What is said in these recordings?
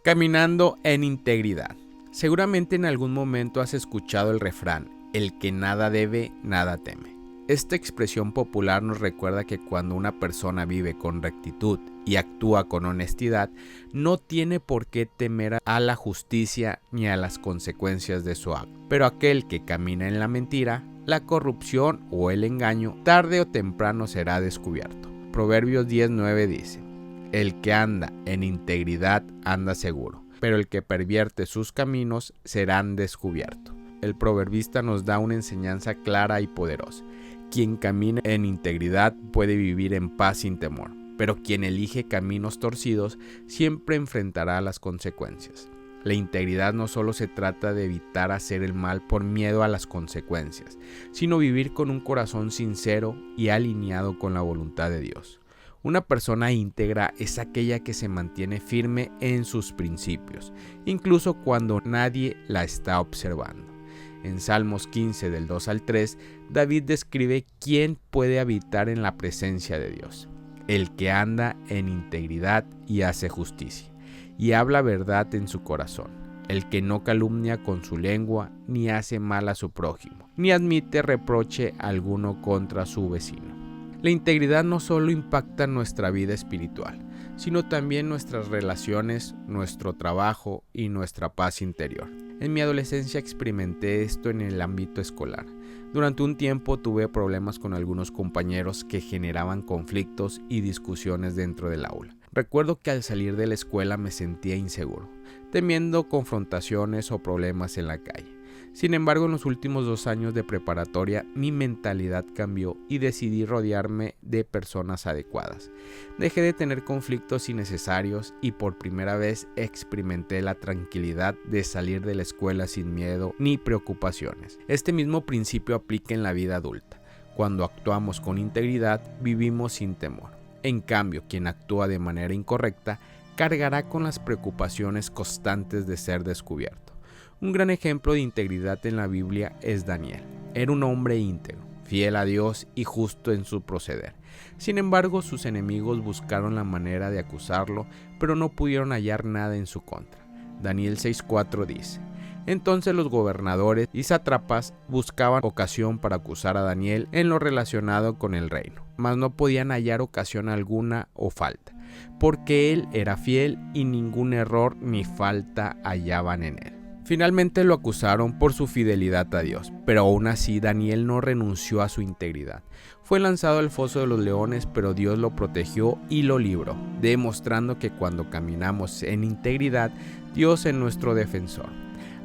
Caminando en integridad. Seguramente en algún momento has escuchado el refrán, el que nada debe, nada teme. Esta expresión popular nos recuerda que cuando una persona vive con rectitud y actúa con honestidad, no tiene por qué temer a la justicia ni a las consecuencias de su acto. Pero aquel que camina en la mentira, la corrupción o el engaño, tarde o temprano será descubierto. Proverbios 10:9 dice: el que anda en integridad anda seguro, pero el que pervierte sus caminos serán descubiertos. El proverbista nos da una enseñanza clara y poderosa. Quien camina en integridad puede vivir en paz sin temor, pero quien elige caminos torcidos siempre enfrentará las consecuencias. La integridad no solo se trata de evitar hacer el mal por miedo a las consecuencias, sino vivir con un corazón sincero y alineado con la voluntad de Dios. Una persona íntegra es aquella que se mantiene firme en sus principios, incluso cuando nadie la está observando. En Salmos 15 del 2 al 3, David describe quién puede habitar en la presencia de Dios: el que anda en integridad y hace justicia, y habla verdad en su corazón, el que no calumnia con su lengua, ni hace mal a su prójimo, ni admite reproche alguno contra su vecino. La integridad no solo impacta nuestra vida espiritual, sino también nuestras relaciones, nuestro trabajo y nuestra paz interior. En mi adolescencia experimenté esto en el ámbito escolar. Durante un tiempo tuve problemas con algunos compañeros que generaban conflictos y discusiones dentro del aula. Recuerdo que al salir de la escuela me sentía inseguro, temiendo confrontaciones o problemas en la calle. Sin embargo, en los últimos 2 años de preparatoria, mi mentalidad cambió y decidí rodearme de personas adecuadas. Dejé de tener conflictos innecesarios y por primera vez experimenté la tranquilidad de salir de la escuela sin miedo ni preocupaciones. Este mismo principio aplica en la vida adulta. Cuando actuamos con integridad, vivimos sin temor. En cambio, quien actúa de manera incorrecta cargará con las preocupaciones constantes de ser descubierto. Un gran ejemplo de integridad en la Biblia es Daniel. Era un hombre íntegro, fiel a Dios y justo en su proceder. Sin embargo, sus enemigos buscaron la manera de acusarlo, pero no pudieron hallar nada en su contra. Daniel 6:4 dice: entonces los gobernadores y sátrapas buscaban ocasión para acusar a Daniel en lo relacionado con el reino, mas no podían hallar ocasión alguna o falta, porque él era fiel y ningún error ni falta hallaban en él. Finalmente lo acusaron por su fidelidad a Dios, pero aún así Daniel no renunció a su integridad. Fue lanzado al foso de los leones, pero Dios lo protegió y lo libró, demostrando que cuando caminamos en integridad, Dios es nuestro defensor.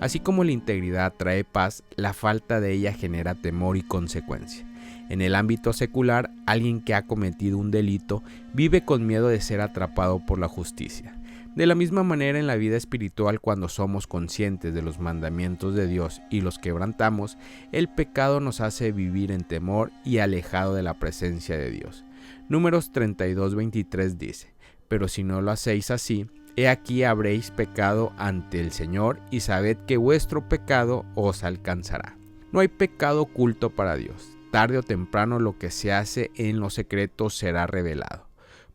Así como la integridad trae paz, la falta de ella genera temor y consecuencia. En el ámbito secular, alguien que ha cometido un delito vive con miedo de ser atrapado por la justicia. De la misma manera, en la vida espiritual, cuando somos conscientes de los mandamientos de Dios y los quebrantamos, el pecado nos hace vivir en temor y alejado de la presencia de Dios. Números 32:23 dice: pero si no lo hacéis así, he aquí habréis pecado ante el Señor y sabed que vuestro pecado os alcanzará. No hay pecado oculto para Dios. Tarde o temprano lo que se hace en lo secreto será revelado.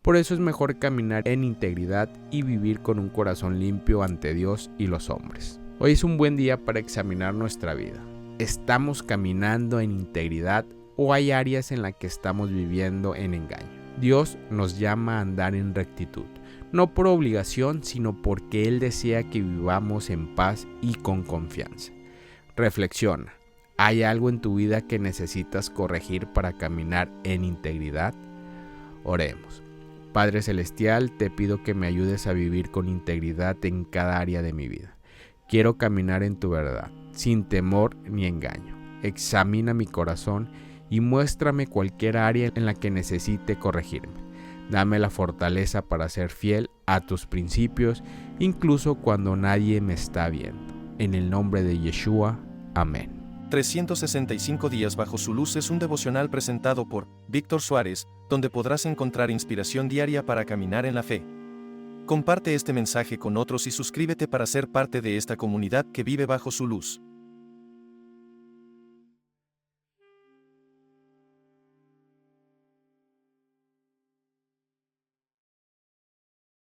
Por eso es mejor caminar en integridad y vivir con un corazón limpio ante Dios y los hombres. Hoy es un buen día para examinar nuestra vida. ¿Estamos caminando en integridad o hay áreas en las que estamos viviendo en engaño? Dios nos llama a andar en rectitud, no por obligación, sino porque Él desea que vivamos en paz y con confianza. Reflexiona. ¿Hay algo en tu vida que necesitas corregir para caminar en integridad? Oremos. Padre Celestial, te pido que me ayudes a vivir con integridad en cada área de mi vida. Quiero caminar en tu verdad, sin temor ni engaño. Examina mi corazón y muéstrame cualquier área en la que necesite corregirme. Dame la fortaleza para ser fiel a tus principios, incluso cuando nadie me está viendo. En el nombre de Yeshua, amén. 365 días bajo su luz es un devocional presentado por Víctor Suárez, donde podrás encontrar inspiración diaria para caminar en la fe. Comparte este mensaje con otros y suscríbete para ser parte de esta comunidad que vive bajo su luz.